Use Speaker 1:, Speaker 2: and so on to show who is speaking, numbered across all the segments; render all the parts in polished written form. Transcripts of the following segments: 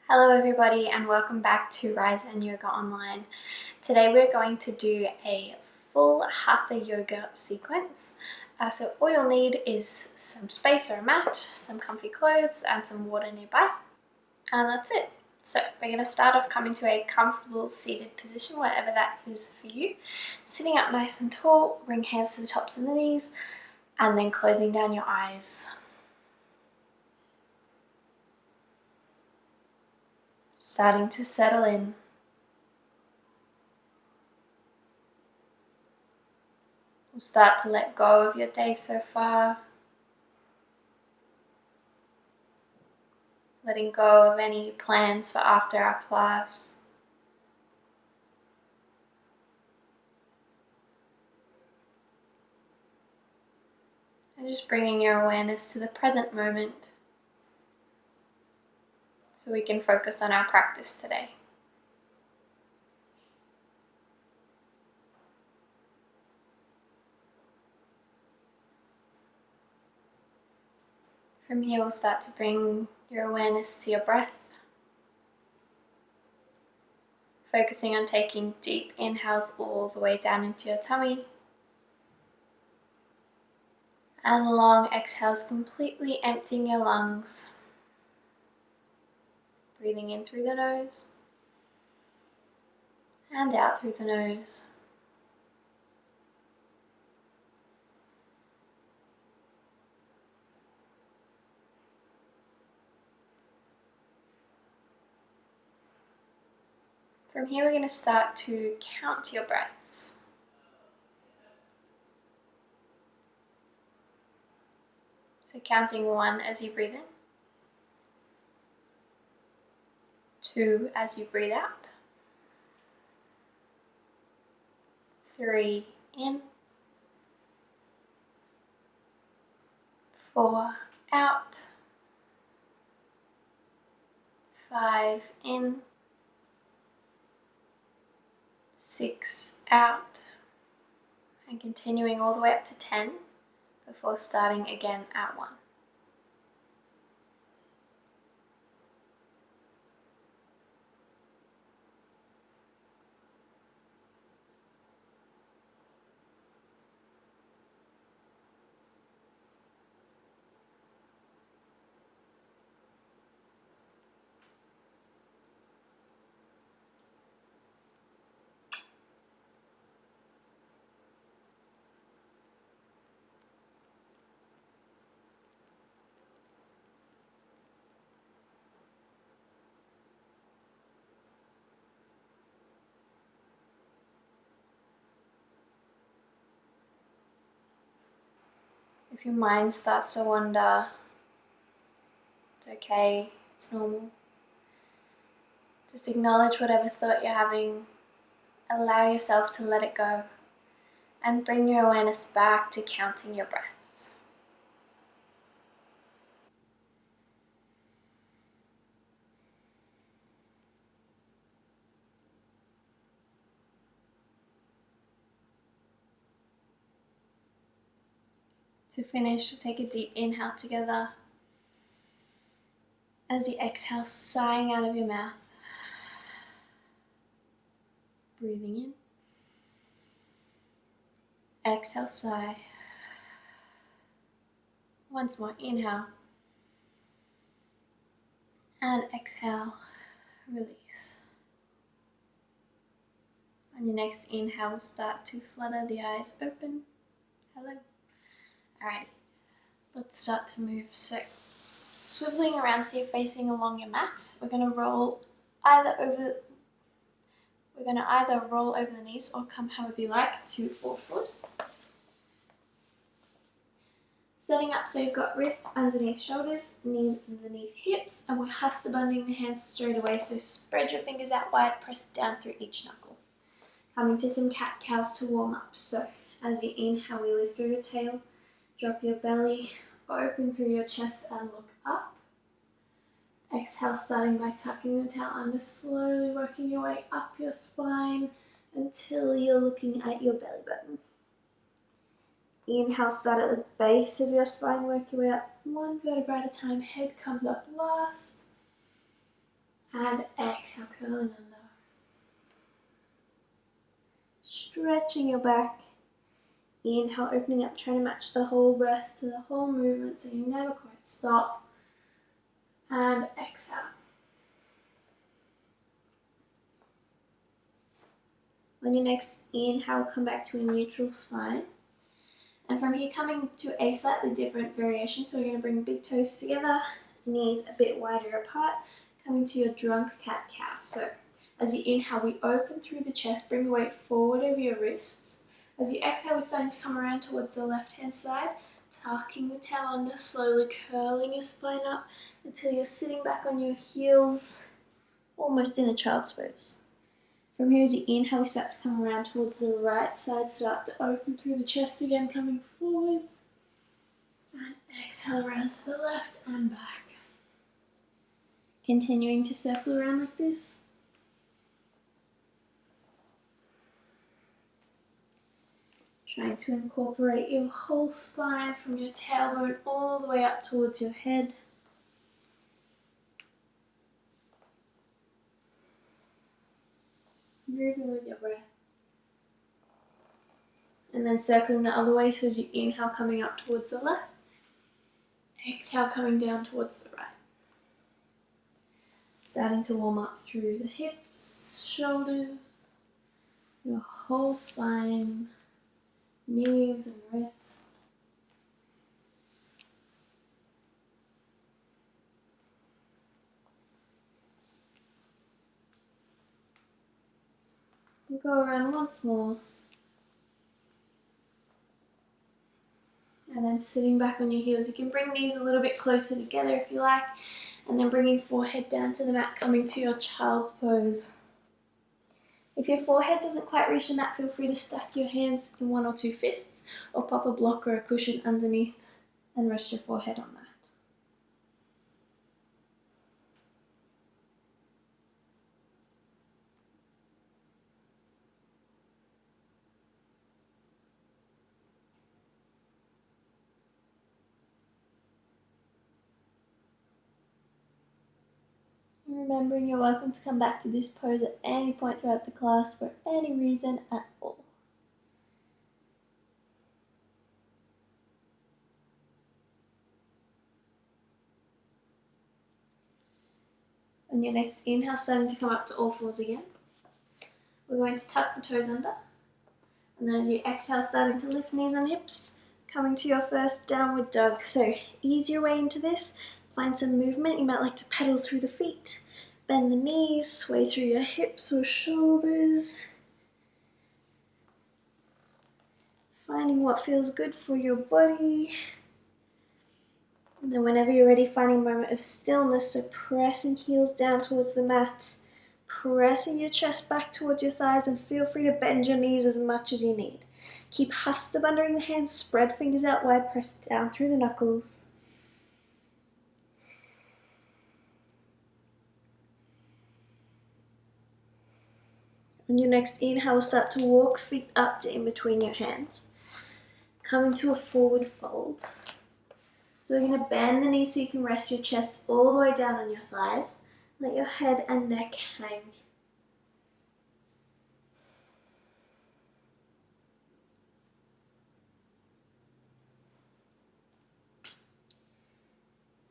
Speaker 1: Hello everybody and welcome back to Rise and Yoga Online. Today we're going to do a full Hatha Yoga sequence. So all you'll need is some space or a mat, some comfy clothes and some water nearby. And that's it. So we're going to start off coming to a comfortable seated position, whatever that is for you. Sitting up nice and tall, bring hands to the tops of the knees and then closing down your eyes. Starting to settle in. We'll start to let go of your day so far. Letting go of any plans for after our class. And just bringing your awareness to the present moment so we can focus on our practice today. From here we'll start to bring your awareness to your breath. Focusing on taking deep inhales all the way down into your tummy. And long exhales, completely emptying your lungs. Breathing in through the nose and out through the nose. From here we're going to start to count your breaths. So counting 1 as you breathe in, 2 as you breathe out, 3 in, 4 out, 5 in, 6 out, and continuing all the way up to 10 before starting again at 1. If your mind starts to wander, it's okay, it's normal. Just acknowledge whatever thought you're having, allow yourself to let it go, and bring your awareness back to counting your breaths. To finish, take a deep inhale together. As you exhale, sighing out of your mouth. Breathing in. Exhale, sigh. Once more, inhale. And exhale, release. On your next inhale, start to flutter the eyes open. Hello. Alright, let's start to move. So, swiveling around so you're facing along your mat. We're going to either roll over the knees or come however you like to 4 fours. Setting up so you've got wrists underneath shoulders, knees underneath hips, and we're hasta banding the hands straight away. So spread your fingers out wide, press down through each knuckle. Coming to some cat-cows to warm up. So as you inhale, we lift through the tail, drop your belly, open through your chest and look up. Exhale, starting by tucking the tail under, slowly working your way up your spine until you're looking at your belly button. Inhale, start at the base of your spine, work your way up 1 vertebra at a time, head comes up last. And exhale, curling under. Stretching your back. Inhale, opening up, trying to match the whole breath to the whole movement so you never quite stop. And exhale. On your next inhale, come back to a neutral spine. And from here, coming to a slightly different variation. So we're going to bring big toes together, knees a bit wider apart, coming to your drunk cat-cow. So as you inhale, we open through the chest, bring the weight forward over your wrists. As you exhale, we're starting to come around towards the left-hand side, tucking the tail under, slowly curling your spine up until you're sitting back on your heels, almost in a child's pose. From here, as you inhale, we start to come around towards the right side, start to open through the chest again, coming forward. And exhale around to the left and back. Continuing to circle around like this. Trying to incorporate your whole spine from your tailbone all the way up towards your head. Moving with your breath. And then circling the other way, so as you inhale, coming up towards the left. Exhale, coming down towards the right. Starting to warm up through the hips, shoulders, your whole spine, knees and wrists. We'll go around once more. And then sitting back on your heels. You can bring these a little bit closer together if you like. And then bringing forehead down to the mat, coming to your child's pose. If your forehead doesn't quite reach the mat, feel free to stack your hands in one or two fists or pop a block or a cushion underneath and rest your forehead on that. Remembering you're welcome to come back to this pose at any point throughout the class for any reason at all. On your next inhale, starting to come up to all fours again. We're going to tuck the toes under. And then as you exhale, starting to lift knees and hips, coming to your first downward dog. So ease your way into this. Find some movement. You might like to pedal through the feet. Bend the knees, sway through your hips or shoulders. Finding what feels good for your body. And then whenever you're ready, finding a moment of stillness, so pressing heels down towards the mat, pressing your chest back towards your thighs, and feel free to bend your knees as much as you need. Keep Hatha bundling the hands, spread fingers out wide, press down through the knuckles. On your next inhale, start to walk feet up to in between your hands. Coming to a forward fold. So we're going to bend the knees so you can rest your chest all the way down on your thighs. Let your head and neck hang.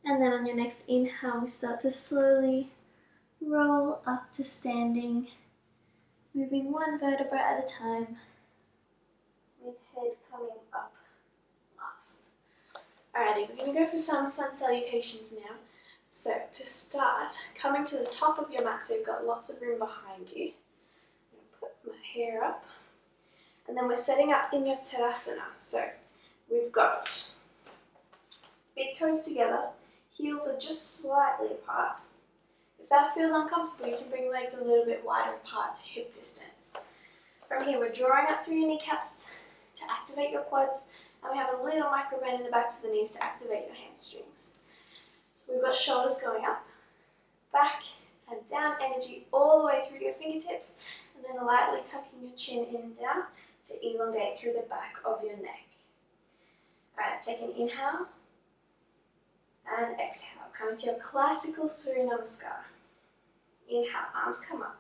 Speaker 1: And then on your next inhale, we start to slowly roll up to standing, moving one vertebra at a time, with head coming up last. Alrighty, we're going to go for some sun salutations now. So to start, coming to the top of your mat so you've got lots of room behind you. I'm going to put my hair up. And then we're setting up in your Tadasana. So we've got big toes together, heels are just slightly apart. If that feels uncomfortable, you can bring legs a little bit wider apart to hip distance. From here, we're drawing up through your kneecaps to activate your quads, and we have a little micro bend in the backs of the knees to activate your hamstrings. We've got shoulders going up, back, and down, energy all the way through to your fingertips, and then lightly tucking your chin in and down to elongate through the back of your neck. Alright, take an inhale, and exhale. Coming to your classical Surya Namaskar. Inhale, arms come up.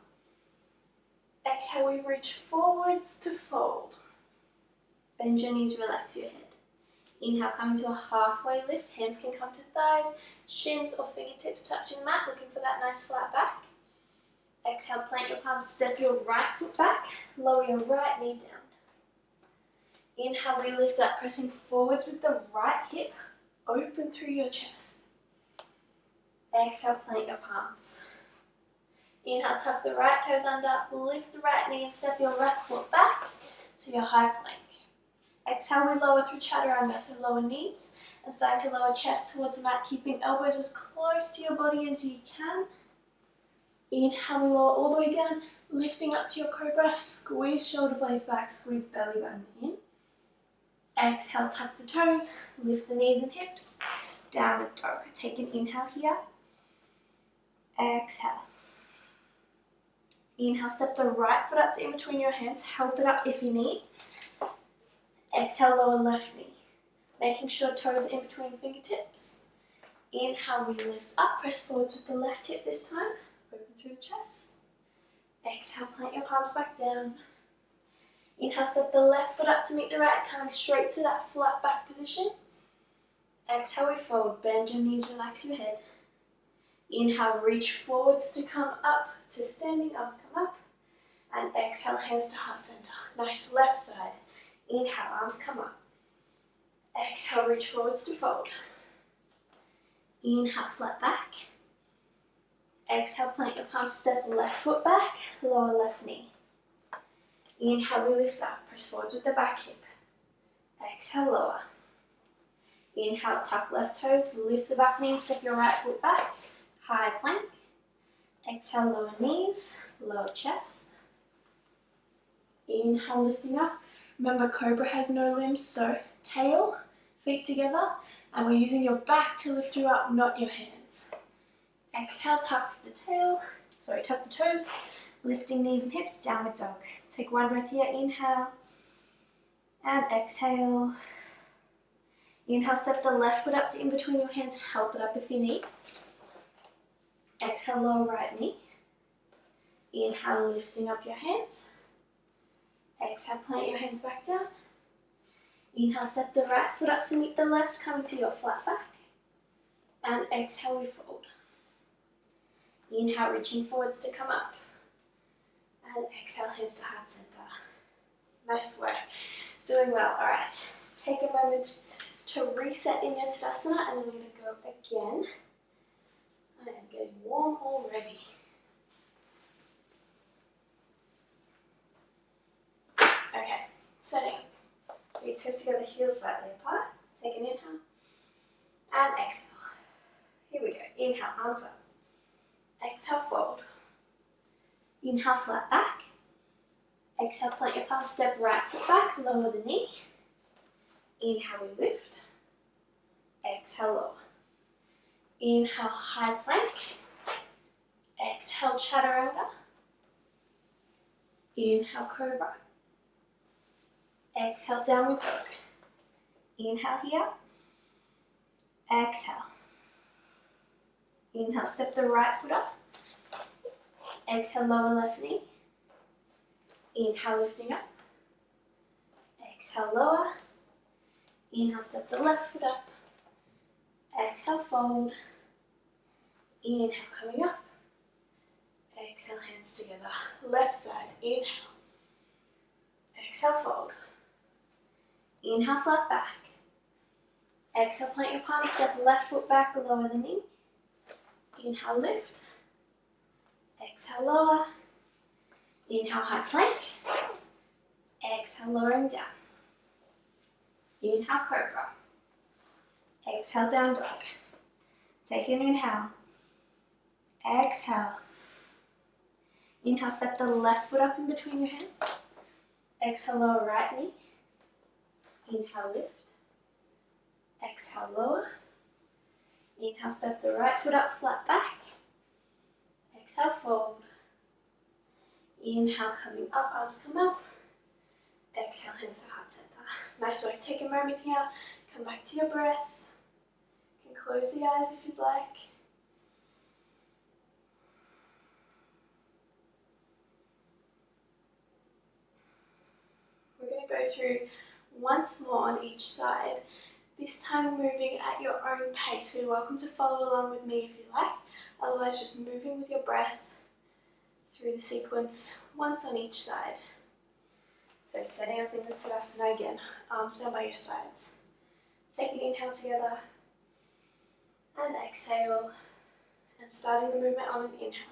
Speaker 1: Exhale, we reach forwards to fold. Bend your knees, relax your head. Inhale, coming to a halfway lift. Hands can come to thighs, shins or fingertips touching the mat, looking for that nice flat back. Exhale, plant your palms, step your right foot back, lower your right knee down. Inhale, we lift up, pressing forwards with the right hip, open through your chest. Exhale, plant your palms. Inhale, tuck the right toes under, lift the right knee and step your right foot back to your high plank. Exhale, we lower through chaturanga, so lower knees and starting to lower chest towards the mat, keeping elbows as close to your body as you can. Inhale, we lower all the way down, lifting up to your cobra, squeeze shoulder blades back, squeeze belly button in. Exhale, tuck the toes, lift the knees and hips, downward dog. Take an inhale here. Exhale. Inhale, step the right foot up to in between your hands, help it up if you need. Exhale, lower left knee, making sure toes are in between fingertips. Inhale, we lift up, press forwards with the left hip this time, open through the chest. Exhale, plant your palms back down. Inhale, step the left foot up to meet the right, coming straight to that flat back position. Exhale, we fold, bend your knees, relax your head. Inhale, reach forwards to come up to standing, arms come up. And exhale, hands to heart center. Nice left side. Inhale, arms come up. Exhale, reach forwards to fold. Inhale, flat back. Exhale, plant your palms, step left foot back, lower left knee. Inhale, we lift up, press forwards with the back hip. Exhale, lower. Inhale, tuck left toes, lift the back knee and step your right foot back, high plank. Exhale, lower knees, lower chest. Inhale, lifting up. Remember, cobra has no limbs, so tail, feet together, and we're using your back to lift you up, not your hands. Exhale, tuck the toes, lifting knees and hips, downward dog. Take one breath here, inhale, and exhale. Inhale, step the left foot up to in between your hands, help it up if you need. Exhale, lower right knee. Inhale, lifting up your hands. Exhale, plant your hands back down. Inhale, step the right foot up to meet the left, coming to your flat back. And exhale, we fold. Inhale, reaching forwards to come up. And exhale, hands to heart center. Nice work. Doing well. All right. Take a moment to reset in your Tadasana, and then we're going to go again. I am getting warm already. Okay, setting. Feet toes together, heels slightly apart. Take an inhale and exhale. Here we go. Inhale, arms up. Exhale, fold. Inhale, flat back. Exhale, plant your palms, step right foot back, lower the knee. Inhale, we lift. Exhale, lower. Inhale, high plank. Exhale, chaturanga. Inhale, cobra. Exhale, downward dog. Inhale here. Exhale. Inhale, step the right foot up. Exhale, lower left knee. Inhale, lifting up. Exhale, lower. Inhale, step the left foot up. Exhale, fold. Inhale, coming up. Exhale, hands together. Left side, inhale. Exhale, fold. Inhale, flat back. Exhale, plant your palms, step left foot back, lower the knee. Inhale, lift. Exhale, lower. Inhale, high plank. Exhale, lowering down. Inhale, cobra. Exhale, down dog. Take an inhale. Exhale. Inhale, step the left foot up in between your hands. Exhale, lower right knee. Inhale, lift. Exhale, lower. Inhale, step the right foot up, flat back. Exhale, fold. Inhale, coming up, arms come up. Exhale, hands to heart center. Nice work. Take a moment here. Come back to your breath. You can close the eyes if you'd like. We're going to go through once more on each side, this time moving at your own pace. So you're welcome to follow along with me if you like, otherwise just moving with your breath through the sequence once on each side. So setting up in the Tadasana again, arms down by your sides. Take an inhale together and exhale, and starting the movement on an inhale.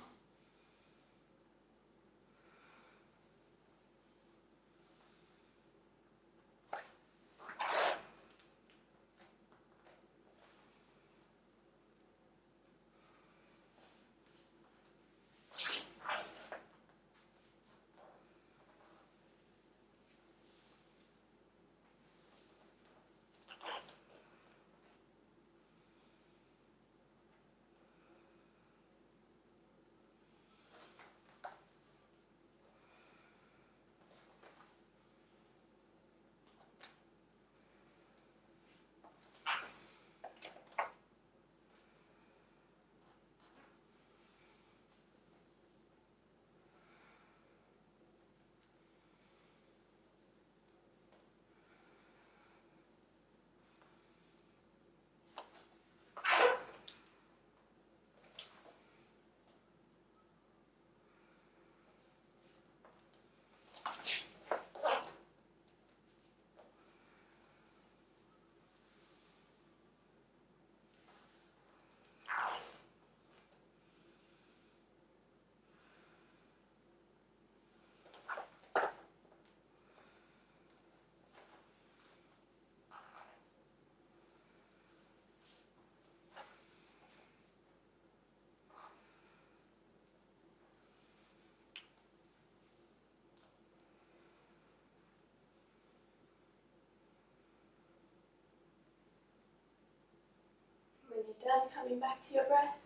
Speaker 1: When you're done, coming back to your breath.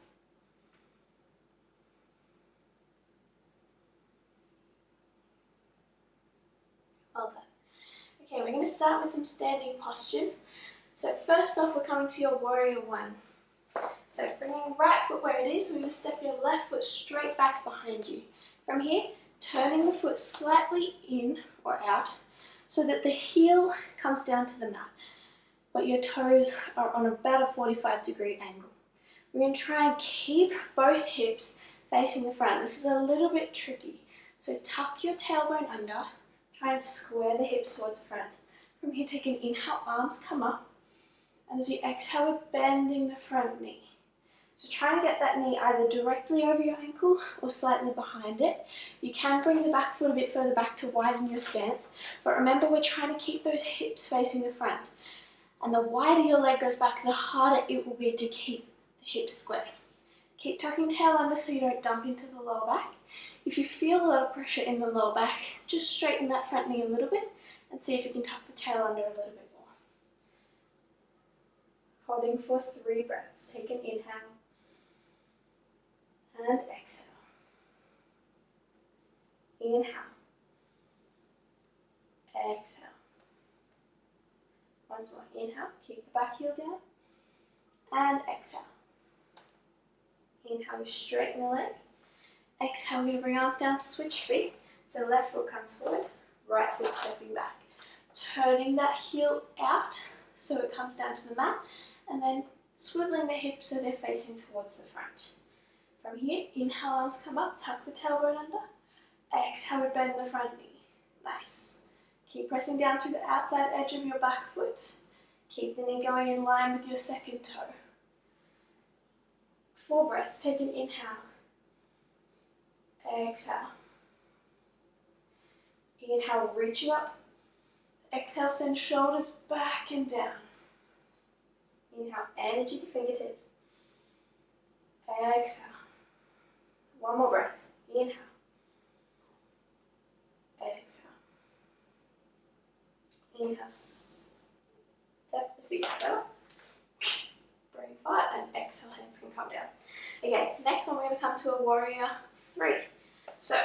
Speaker 1: Well done. Okay, we're going to start with some standing postures. So first off, we're coming to your warrior one. So bringing your right foot where it is, we're going to step your left foot straight back behind you. From here, turning the foot slightly in or out so that the heel comes down to the mat, but your toes are on about a 45-degree angle. We're going to try and keep both hips facing the front. This is a little bit tricky. So tuck your tailbone under, try and square the hips towards the front. From here, take an inhale, arms come up, and as you exhale, we're bending the front knee. So try and get that knee either directly over your ankle or slightly behind it. You can bring the back foot a bit further back to widen your stance, but remember we're trying to keep those hips facing the front. And the wider your leg goes back, the harder it will be to keep the hips square. Keep tucking tail under so you don't dump into the lower back. If you feel a lot of pressure in the lower back, just straighten that front knee a little bit and see if you can tuck the tail under a little bit more. Holding for 3 breaths. Take an inhale and exhale. Inhale. Exhale. Once more, inhale, keep the back heel down, and exhale. Inhale, we straighten the leg. Exhale, we're going to bring arms down, switch feet. So left foot comes forward, right foot stepping back. Turning that heel out so it comes down to the mat, and then swiveling the hips so they're facing towards the front. From here, inhale, arms come up, tuck the tailbone under. Exhale, we bend the front knee. Nice. Keep pressing down through the outside edge of your back foot. Keep the knee going in line with your second toe. 4 breaths. Take an inhale. Exhale. Inhale, reaching up. Exhale, send shoulders back and down. Inhale, energy to fingertips. Exhale. 1 more breath. Inhale. Exhale. Inhale, step the feet up. Breathe flat, and exhale, hands can come down. Okay, next one we're going to come to a warrior 3. So,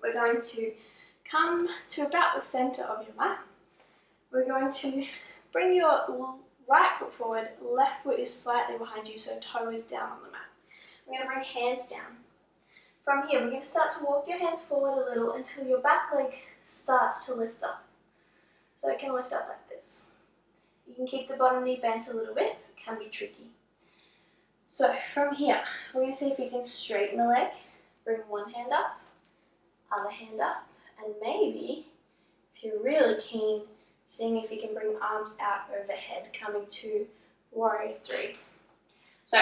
Speaker 1: we're going to come to about the center of your mat. We're going to bring your right foot forward, left foot is slightly behind you, so toe is down on the mat. We're going to bring hands down. From here, we're going to start to walk your hands forward a little until your back leg starts to lift up. So it can lift up like this. You can keep the bottom knee bent a little bit. It can be tricky. So from here, we're going to see if you can straighten the leg. Bring one hand up, other hand up, and maybe, if you're really keen, seeing if you can bring arms out overhead, coming to warrior three. So,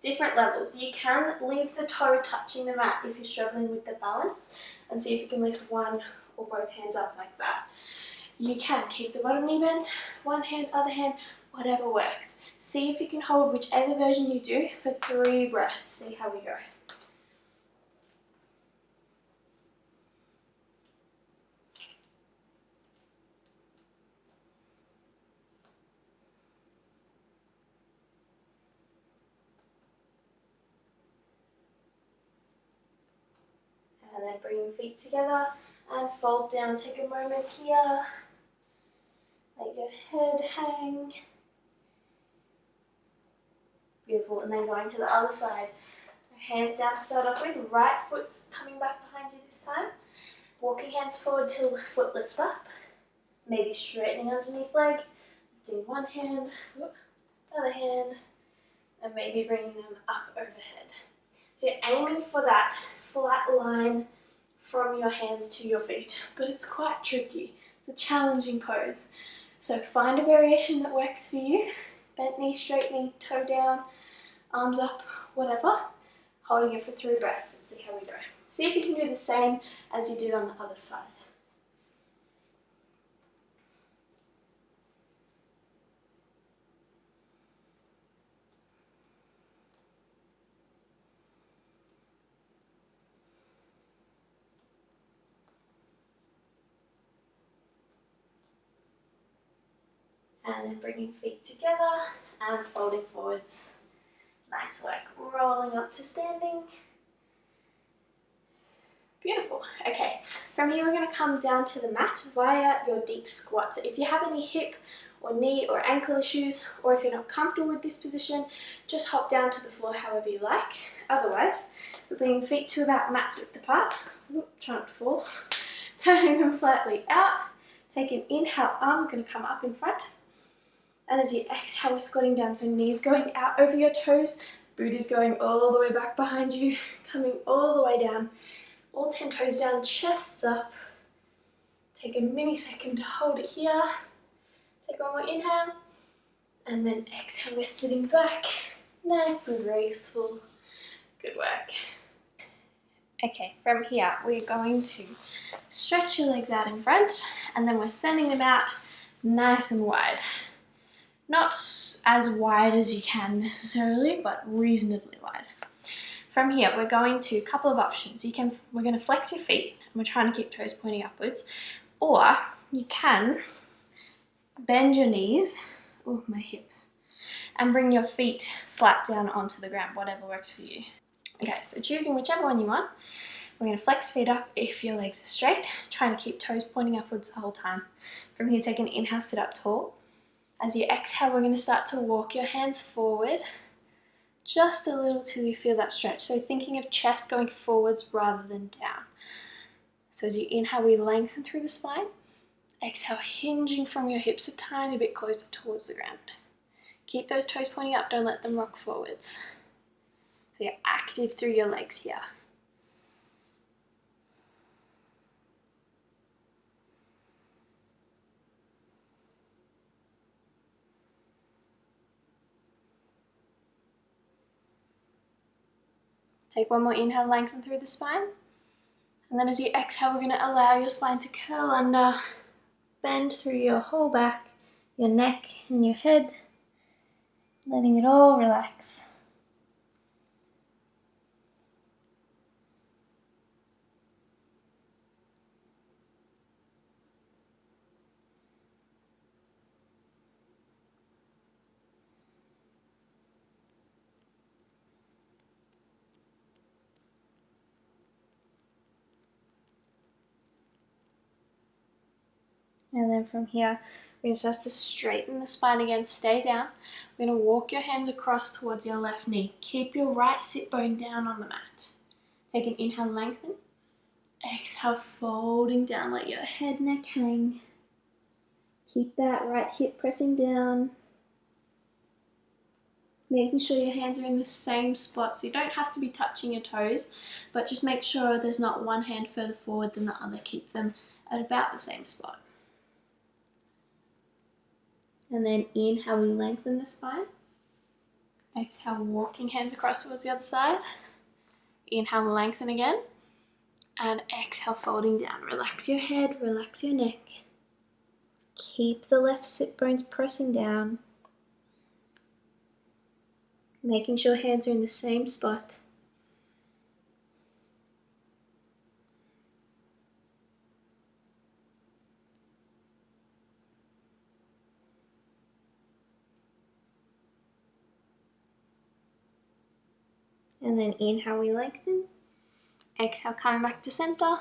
Speaker 1: different levels. You can leave the toe touching the mat if you're struggling with the balance, and see if you can lift one or both hands up like that. You can keep the bottom knee bent, one hand, other hand, whatever works. See if you can hold whichever version you do for 3 breaths. See how we go. And then bring your feet together and fold down. Take a moment here. Let your head hang. Beautiful. And then going to the other side. So hands down to start off with. Right foot's coming back behind you this time. Walking hands forward till foot lifts up. Maybe straightening underneath leg. Lifting one hand, other hand, and maybe bringing them up overhead. So you're aiming for that flat line from your hands to your feet, but it's quite tricky. It's a challenging pose. So find a variation that works for you. Bent knee, straight knee, toe down, arms up, whatever. Holding it for 3 breaths. Let's see how we go. See if you can do the same as you did on the other side. And then bringing feet together and folding forwards. Nice work. Rolling up to standing. Beautiful. Okay, from here we're going to come down to the mat via your deep squat. So if you have any hip or knee or ankle issues, or if you're not comfortable with this position, just hop down to the floor however you like. Otherwise, we're bringing feet to about mat's width apart. Try not to fall. Turning them slightly out. Take an inhale, arms are going to come up in front. And as you exhale, we're squatting down, so knees going out over your toes, boot is going all the way back behind you, coming all the way down, all 10 toes down, chests up. Take a mini second to hold it here. Take one more inhale, and then exhale, we're sitting back, nice and graceful. Good work. Okay, from here, we're going to stretch your legs out in front, and then we're sending them out nice and wide. Not as wide as you can necessarily, but reasonably wide. From here, we're going to a couple of options. We're going to flex your feet, and we're trying to keep toes pointing upwards, or you can bend your knees, oh my hip, and bring your feet flat down onto the ground, whatever works for you. Okay, so choosing whichever one you want, we're going to flex feet up if your legs are straight, trying to keep toes pointing upwards the whole time. From here, take an inhale, sit up tall. As you exhale, we're going to start to walk your hands forward just a little till you feel that stretch. So thinking of chest going forwards rather than down. So as you inhale, we lengthen through the spine. Exhale, hinging from your hips a tiny bit closer towards the ground. Keep those toes pointing up, don't let them rock forwards. So you're active through your legs here. Take one more inhale, lengthen through the spine. And then as you exhale, we're going to allow your spine to curl under, bend through your whole back, your neck and your head, letting it all relax. And then from here, we're going to start to straighten the spine again, stay down. We're going to walk your hands across towards your left knee. Keep your right sit bone down on the mat. Take an inhale, lengthen. Exhale, folding down, let your head, neck hang. Keep that right hip pressing down. Making sure your hands are in the same spot, so you don't have to be touching your toes, but just make sure there's not one hand further forward than the other. Keep them at about the same spot. And then inhale, we lengthen the spine. Exhale, walking hands across towards the other side. Inhale, lengthen again. And exhale, folding down. Relax your head, relax your neck. Keep the left sit bones pressing down. Making sure hands are in the same spot. And then inhale, we lengthen. Exhale, coming back to center.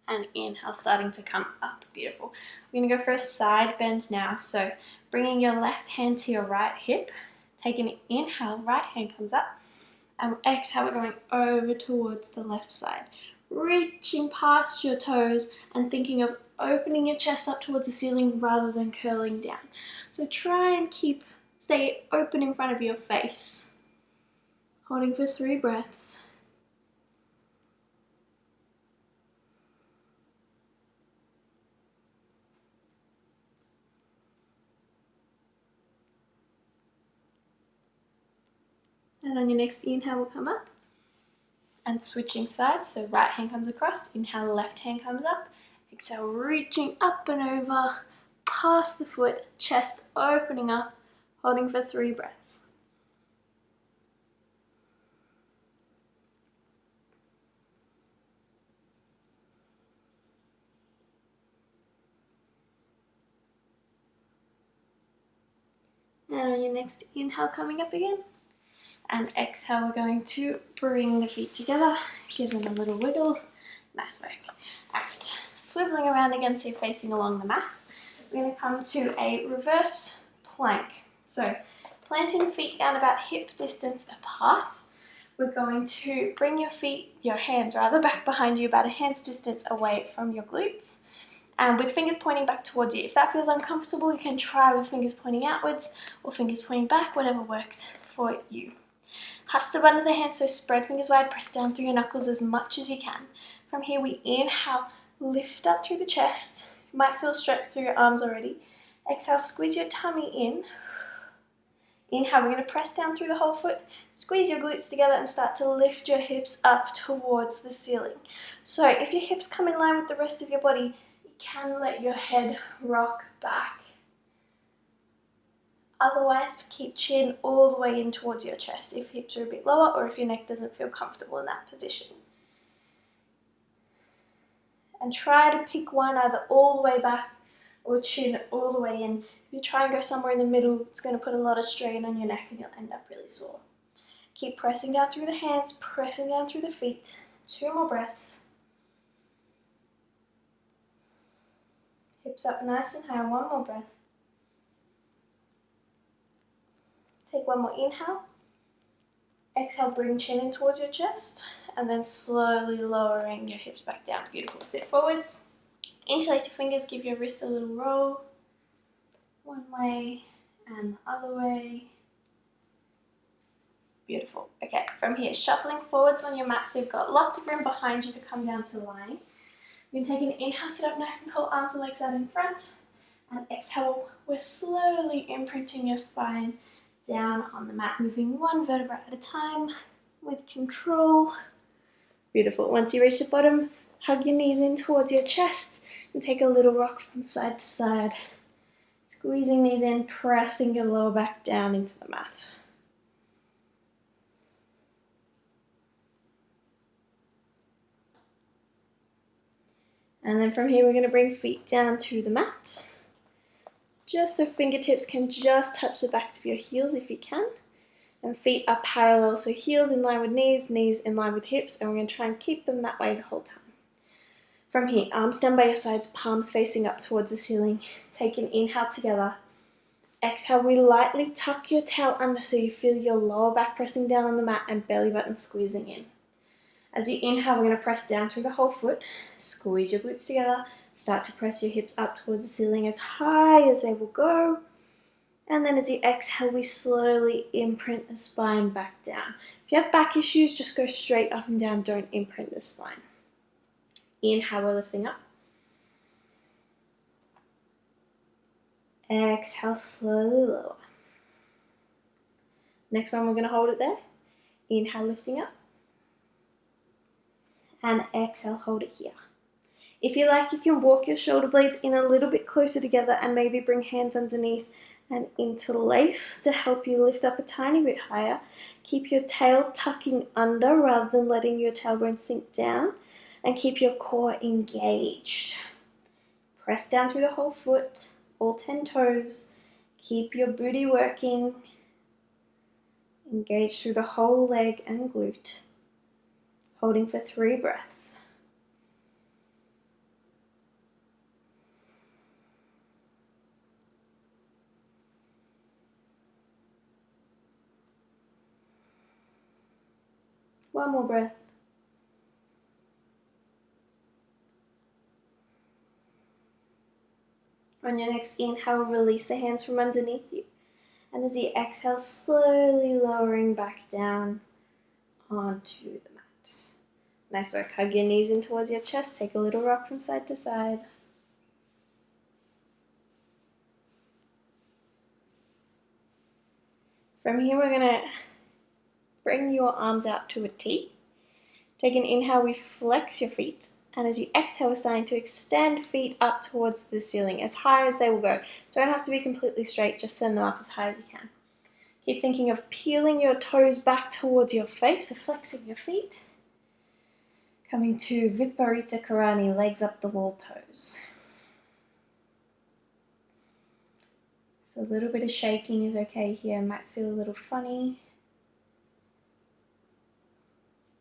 Speaker 1: And inhale, starting to come up. Beautiful. We're going to go for a side bend now. So bringing your left hand to your right hip. Taking an inhale, right hand comes up. And exhale, we're going over towards the left side. Reaching past your toes and thinking of opening your chest up towards the ceiling rather than curling down. So try and stay open in front of your face. Holding for 3 breaths. And on your next inhale, we'll come up. And switching sides, so right hand comes across, inhale, left hand comes up. Exhale, reaching up and over, past the foot, chest opening up, holding for 3 breaths. And on your next inhale, coming up again. And exhale, we're going to bring the feet together, give them a little wiggle. Nice work. Alright, swiveling around again so you're facing along the mat. We're going to come to a reverse plank. So planting feet down about hip distance apart. We're going to bring your hands back behind you about a hand's distance away from your glutes. And with fingers pointing back towards you. If that feels uncomfortable, you can try with fingers pointing outwards or fingers pointing back, whatever works for you. Hatha under the hands, so spread fingers wide, press down through your knuckles as much as you can. From here, we inhale, lift up through the chest. You might feel stretched through your arms already. Exhale, squeeze your tummy in. Inhale, we're going to press down through the whole foot, squeeze your glutes together and start to lift your hips up towards the ceiling. So if your hips come in line with the rest of your body, you can let your head rock back. Otherwise, keep chin all the way in towards your chest if hips are a bit lower or if your neck doesn't feel comfortable in that position. And try to pick one either all the way back or chin all the way in. If you try and go somewhere in the middle, it's going to put a lot of strain on your neck and you'll end up really sore. Keep pressing down through the hands, pressing down through the feet. 2 more breaths. Hips up nice and high. 1 more breath. Take 1 more inhale. Exhale, bring chin in towards your chest. And then slowly lowering your hips back down. Beautiful. Sit forwards. Interlace your fingers. Give your wrists a little roll. One way and the other way. Beautiful. Okay, from here, shuffling forwards on your mat so you've got lots of room behind you to come down to lying. You can take an inhale, sit up nice and tall, arms and legs out in front. And exhale, we're slowly imprinting your spine down on the mat, moving 1 vertebra at a time with control. Beautiful. Once you reach the bottom, hug your knees in towards your chest and take a little rock from side to side. Squeezing these in, pressing your lower back down into the mat. And then from here, we're going to bring feet down to the mat. Just so fingertips can just touch the backs of your heels if you can. And feet are parallel, so heels in line with knees, knees in line with hips, and we're going to try and keep them that way the whole time. From here, arms down by your sides, palms facing up towards the ceiling. Take an inhale together. Exhale, we lightly tuck your tail under so you feel your lower back pressing down on the mat and belly button squeezing in. As you inhale, we're going to press down through the whole foot. Squeeze your glutes together. Start to press your hips up towards the ceiling as high as they will go. And then as you exhale, we slowly imprint the spine back down. If you have back issues, just go straight up and down. Don't imprint the spine. Inhale, we're lifting up. Exhale, slowly lower. Next one, we're going to hold it there. Inhale, lifting up. And exhale, hold it here. If you like, you can walk your shoulder blades in a little bit closer together and maybe bring hands underneath and interlace to help you lift up a tiny bit higher. Keep your tail tucking under rather than letting your tailbone sink down, and keep your core engaged. Press down through the whole foot, all 10 toes. Keep your booty working. Engage through the whole leg and glute. Holding for 3 breaths. One more breath. On your next inhale, release the hands from underneath you. And as you exhale, slowly lowering back down onto the mat. Nice work. Hug your knees in towards your chest. Take a little rock from side to side. From here, we're going to bring your arms out to a T. Take an inhale, we flex your feet. And as you exhale, we're starting to extend feet up towards the ceiling, as high as they will go. Don't have to be completely straight, just send them up as high as you can. Keep thinking of peeling your toes back towards your face, so flexing your feet. Coming to Viparita Karani, legs up the wall pose. So a little bit of shaking is okay here, might feel a little funny.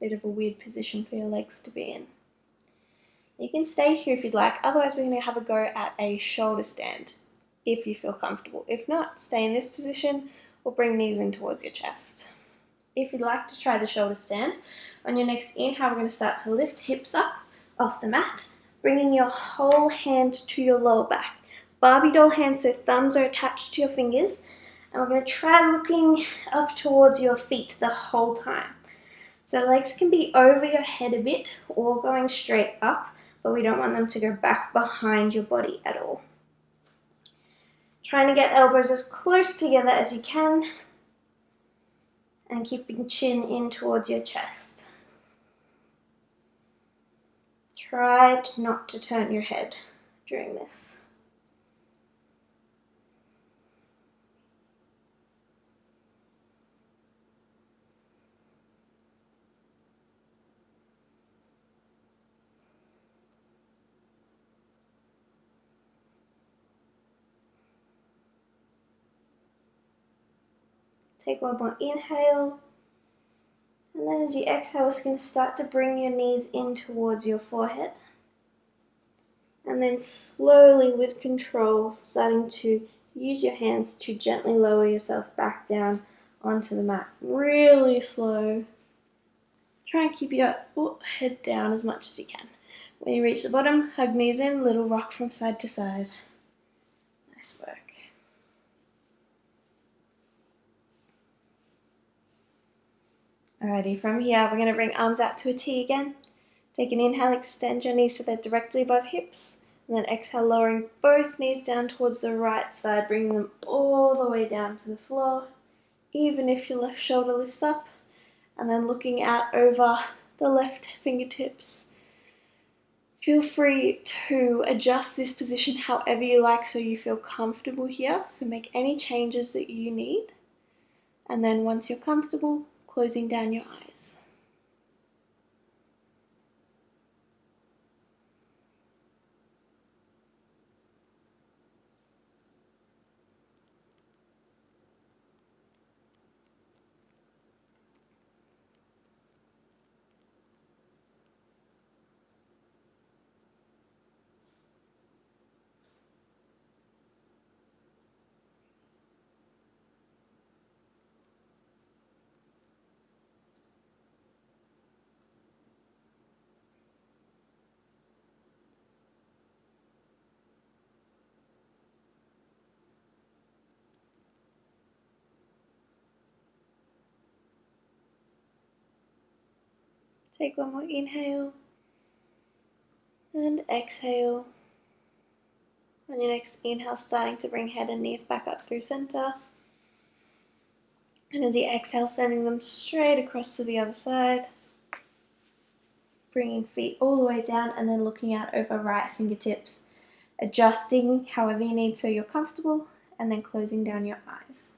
Speaker 1: Bit of a weird position for your legs to be in. You can stay here if you'd like, otherwise we're going to have a go at a shoulder stand if you feel comfortable. If not, stay in this position or bring knees in towards your chest. If you'd like to try the shoulder stand, on your next inhale we're going to start to lift hips up off the mat, bringing your whole hand to your lower back. Barbie doll hands, so thumbs are attached to your fingers, and we're going to try looking up towards your feet the whole time. So legs can be over your head a bit or going straight up, but we don't want them to go back behind your body at all. Trying to get elbows as close together as you can and keeping chin in towards your chest. Try not to turn your head during this. Take one more inhale, and then as you exhale, we're just going to start to bring your knees in towards your forehead, and then slowly with control starting to use your hands to gently lower yourself back down onto the mat. Really slow. Try and keep your head down as much as you can. When you reach the bottom, hug knees in, little rock from side to side. Nice work. Alrighty, from here we're going to bring arms out to a T again. Take an inhale, extend your knees so they're directly above hips. And then exhale, lowering both knees down towards the right side, bringing them all the way down to the floor, even if your left shoulder lifts up. And then looking out over the left fingertips. Feel free to adjust this position however you like so you feel comfortable here. So make any changes that you need. And then once you're comfortable, closing down your eyes. Take one more inhale and exhale. On your next inhale, starting to bring head and knees back up through center. And as you exhale, sending them straight across to the other side. Bringing feet all the way down and then looking out over right fingertips. Adjusting however you need so you're comfortable, and then closing down your eyes.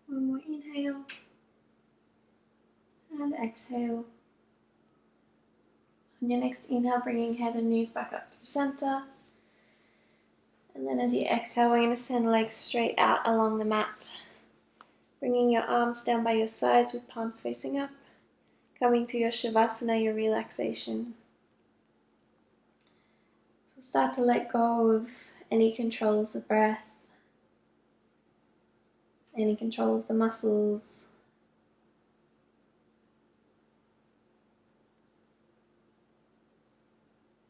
Speaker 1: One more inhale and exhale. On your next inhale, bringing head and knees back up through center. And then as you exhale, we're going to send legs straight out along the mat. Bringing your arms down by your sides with palms facing up. Coming to your Shavasana, your relaxation. So start to let go of any control of the breath, any control of the muscles.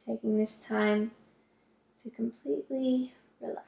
Speaker 1: Taking this time to completely relax.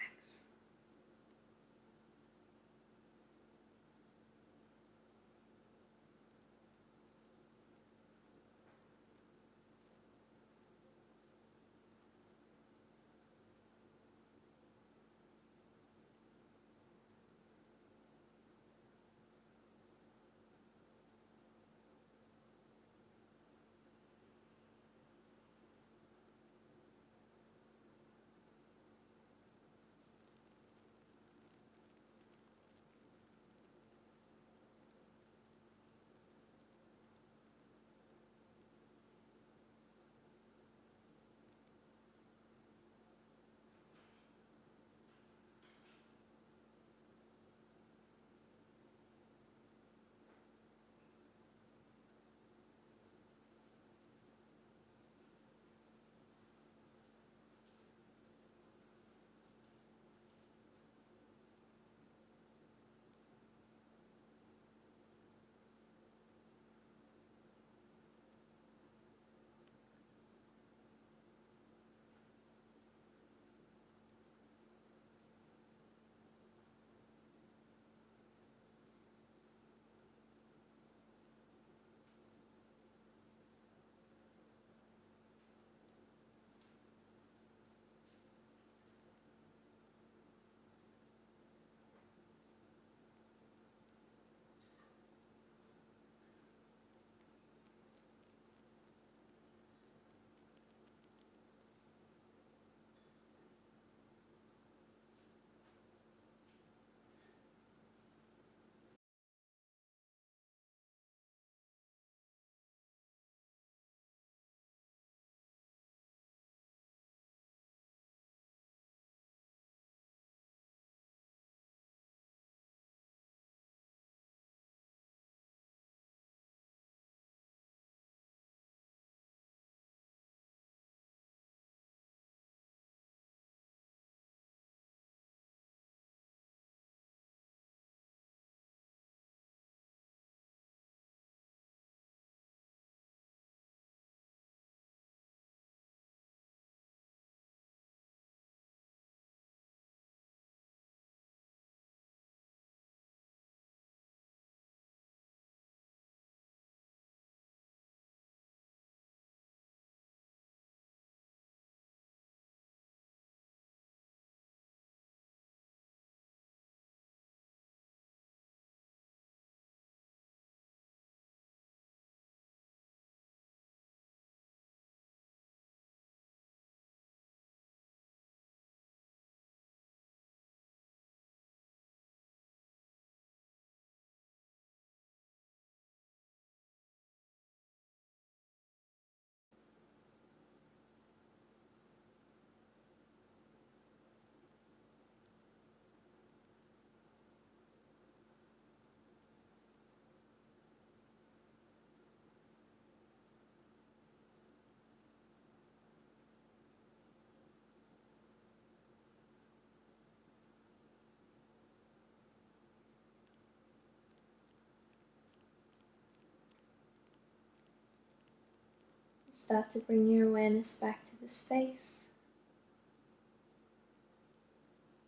Speaker 1: start to bring your awareness back to the space.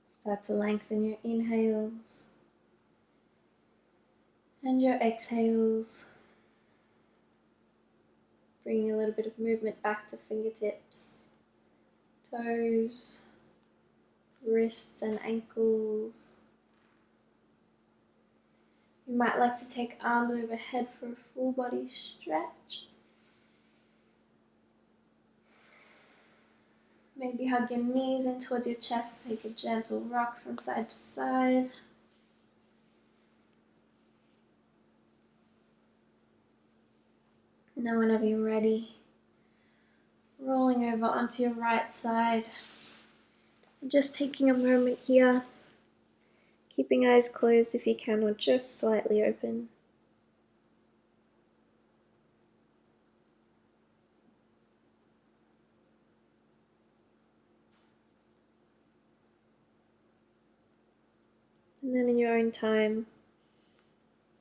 Speaker 1: Start to lengthen your inhales and your exhales. Bringing a little bit of movement back to fingertips, toes, wrists and ankles. You might like to take arms overhead for a full body stretch. Maybe hug your knees in towards your chest, take a gentle rock from side to side. And then whenever you're ready, rolling over onto your right side. And just taking a moment here, keeping eyes closed if you can, or just slightly open. And then in your own time,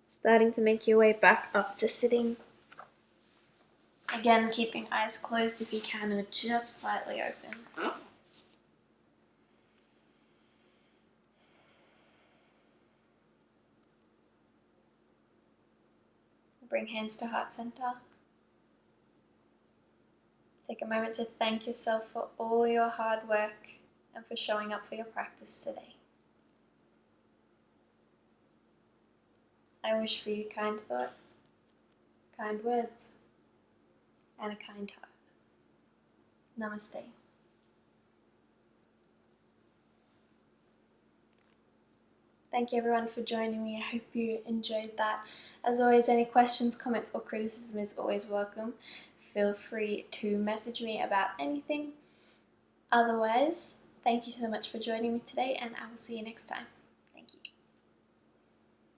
Speaker 1: starting to make your way back up to sitting. Again, keeping eyes closed if you can, or just slightly open. Bring hands to heart center. Take a moment to thank yourself for all your hard work and for showing up for your practice today. I wish for you kind thoughts, kind words, and a kind heart. Namaste. Thank you everyone for joining me. I hope you enjoyed that. As always, any questions, comments, or criticism is always welcome. Feel free to message me about anything. Otherwise, thank you so much for joining me today, and I will see you next time.